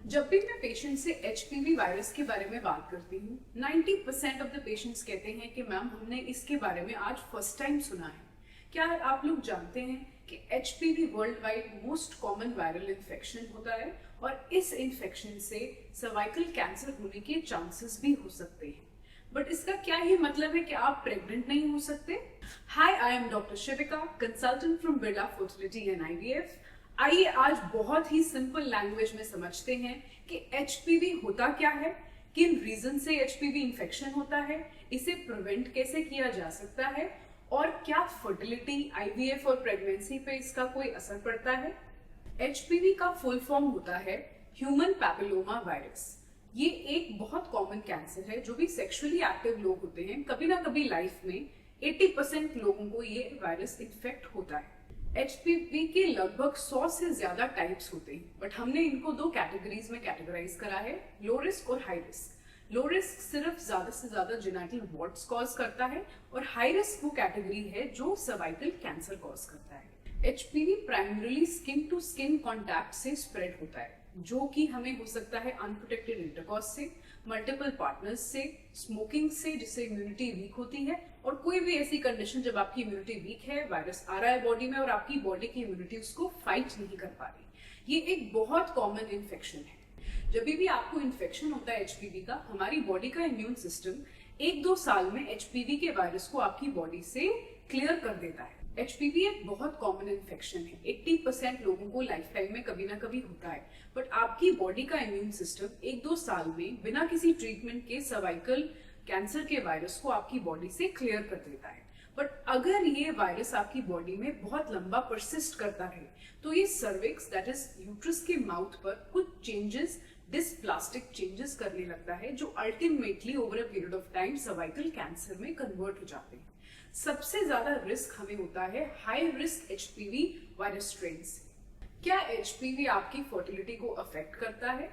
जब भी मैं पेशेंट से एचपीवी वायरस के बारे में बात करती हूँ 90% ऑफ द पेशेंट्स कहते हैं कि मैम हमने इसके बारे में आज फर्स्ट टाइम सुना है। क्या आप लोग जानते हैं कि HPV world wide most common viral infection होता है और इस इन्फेक्शन से सर्वाइकल कैंसर होने के चांसेस भी हो सकते हैं। बट इसका क्या ही मतलब है कि आप प्रेग्नेंट नहीं हो सकते? Hi, I am doctor Shivika, consultant from Birla fertility and IVF. आइए आज बहुत ही सिंपल लैंग्वेज में समझते हैं कि एचपीवी होता क्या है, किन रीजन से एचपीवी इंफेक्शन होता है, इसे प्रिवेंट कैसे किया जा सकता है और क्या फर्टिलिटी, आईवीएफ और प्रेगनेंसी पे इसका कोई असर पड़ता है। एचपीवी का फुल फॉर्म होता है ह्यूमन पैपिलोमा वायरस। ये एक बहुत कॉमन कैंसर है जो भी सेक्सुअली एक्टिव लोग होते हैं, कभी ना कभी लाइफ में 80% लोगों को ये वायरस इन्फेक्ट होता है। एचपीवी के लगभग 100 से ज्यादा टाइप्स होते हैं, बट हमने इनको दो कैटेगरीज में कैटेगराइज करा है, लो रिस्क और हाई रिस्क। लो रिस्क सिर्फ ज्यादा से ज्यादा जेनिटल वॉर्ट्स कॉज करता है और हाई रिस्क वो कैटेगरी है जो सर्वाइकल कैंसर कॉज करता है। HPV primarily skin to skin contact से स्प्रेड होता है, जो कि हमें हो सकता है अनप्रोटेक्टेड इंटरकॉर्स से, मल्टीपल पार्टनर्स से, स्मोकिंग से जिससे इम्यूनिटी वीक होती है, और कोई भी ऐसी कंडीशन जब आपकी इम्यूनिटी वीक है, वायरस आ रहा है बॉडी में और आपकी बॉडी की इम्यूनिटी उसको फाइट नहीं कर पा रही। ये एक बहुत कॉमन इन्फेक्शन है। जब भी आपको इन्फेक्शन होता है एचपीवी का, हमारी बॉडी का इम्यून सिस्टम 1-2 साल में एचपीवी के वायरस को आपकी बॉडी से क्लियर कर देता है। एचपीवी एक बहुत कॉमन इन्फेक्शन है, 80% लोगों को लाइफ टाइम में कभी ना कभी होता है, बट आपकी बॉडी का इम्यून सिस्टम 1-2 साल में बिना किसी ट्रीटमेंट के सर्वाइकल कैंसर के वायरस को आपकी बॉडी से क्लियर कर देता है। बट अगर ये वायरस आपकी बॉडी में बहुत लंबा परसिस्ट करता है तो ये सर्विक्स दैट इज यूट्रस के माउथ पर कुछ चेंजेस, डिस्प्लास्टिक चेंजेस करने लगता है, जो ultimately over a period of time cervical cancer में कन्वर्ट हो जाते हैं। सबसे ज्यादा रिस्क हमें होता है high risk HPV virus strain से। क्या एचपीवी आपकी फर्टिलिटी को अफेक्ट करता है?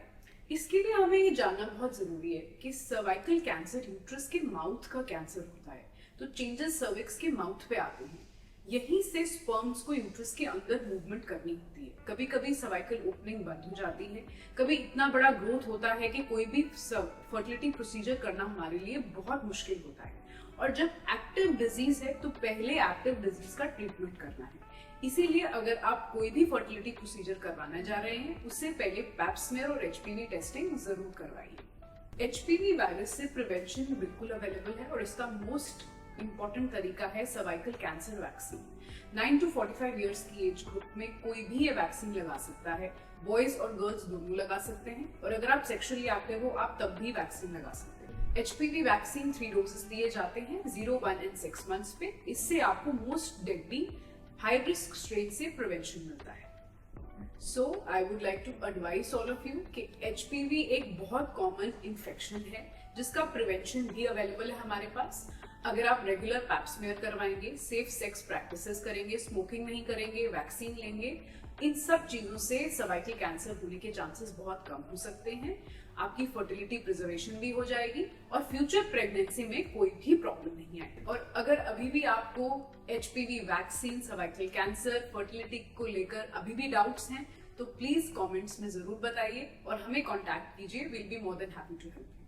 इसके लिए हमें ये जानना बहुत जरूरी है कि सर्वाइकल कैंसर यूट्रस के माउथ का कैंसर होता है, तो चेंजेस सर्विक्स के माउथ पे आते हैं। यहीं से स्पर्म्स को यूट्रस के अंदर मूवमेंट करनी होती है। कभी कभी सर्वाइकल ओपनिंग बंद हो जाती है, कभी इतना बड़ा ग्रोथ होता है कि कोई भी फर्टिलिटी प्रोसीजर करना हमारे लिए बहुत मुश्किल होता है। और जब एक्टिव डिजीज है तो पहले एक्टिव डिजीज का ट्रीटमेंट करना है। इसीलिए अगर आप कोई भी फर्टिलिटी प्रोसीजर करवाना जा रहे हैं, उससे पहले पैप स्मेयर और एचपीवी टेस्टिंग जरूर करवाइए। एचपीवी वायरस से प्रिवेंशन बिल्कुल अवेलेबल है और इसका मोस्ट इंपॉर्टेंट तरीका है cervical cancer vaccine. 9 to 45 years की एज ग्रुप में कोई भी ये वैक्सीन लगा सकता है, बॉयज और गर्ल्स दोनों लगा सकते हैं, और अगर आप सेक्सुअली एक्टिव हो आप तब भी वैक्सीन लगा सकते हैं। एचपीवी वैक्सीन 3 डोजेस दिए जाते हैं 0, 1 and 6 months पे। इससे आपको most deadly high risk strain से प्रिवेंशन मिलता है। So I would like to advise all of you कि एचपीवी एक बहुत कॉमन इन्फेक्शन है जिसका प्रिवेंशन भी अवेलेबल है हमारे पास। अगर आप रेगुलर पैप स्मेयर करवाएंगे, सेफ सेक्स प्रैक्टिसेस करेंगे, स्मोकिंग नहीं करेंगे, वैक्सीन लेंगे, इन सब चीजों से सर्वाइकल कैंसर होने के चांसेस बहुत कम हो सकते हैं। आपकी फर्टिलिटी प्रिजर्वेशन भी हो जाएगी और फ्यूचर प्रेगनेंसी में कोई भी प्रॉब्लम नहीं आएगी। और अगर अभी भी आपको HPV vaccine, cervical cancer, fertility को लेकर अभी भी डाउट्स हैं तो प्लीज कमेंट्स में जरूर बताइए और हमें कांटेक्ट कीजिए। Will be more than happy to help.